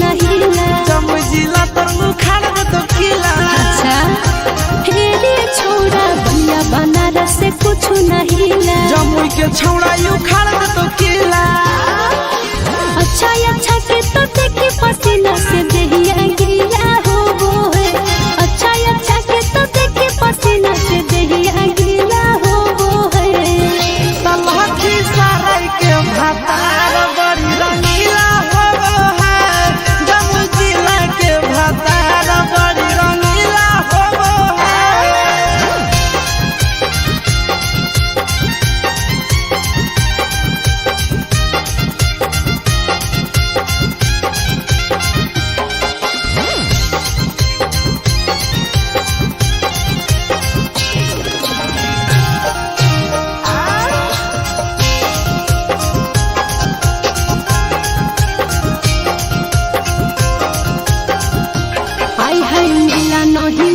नहीं ला। जमुई जिला तोर उखाड़ दे तो किला। अच्छा हेरे छोड़ा भैया बनारस से कुछ नहीं ला। जमुई के छौड़ा उखाड़ दे तो किला। अच्छा अच्छा के तो देखे पसीना से देहिया गिला हो वो है। अच्छा अच्छा के तो देखे पसीना से देहिया गिला हो वो है। तलहटी सराय के भातार बड़ी रंगीला हो वो है। जमुई जिला के भातार बड़ी रंगीला हो वो है। आई है मिला नहीं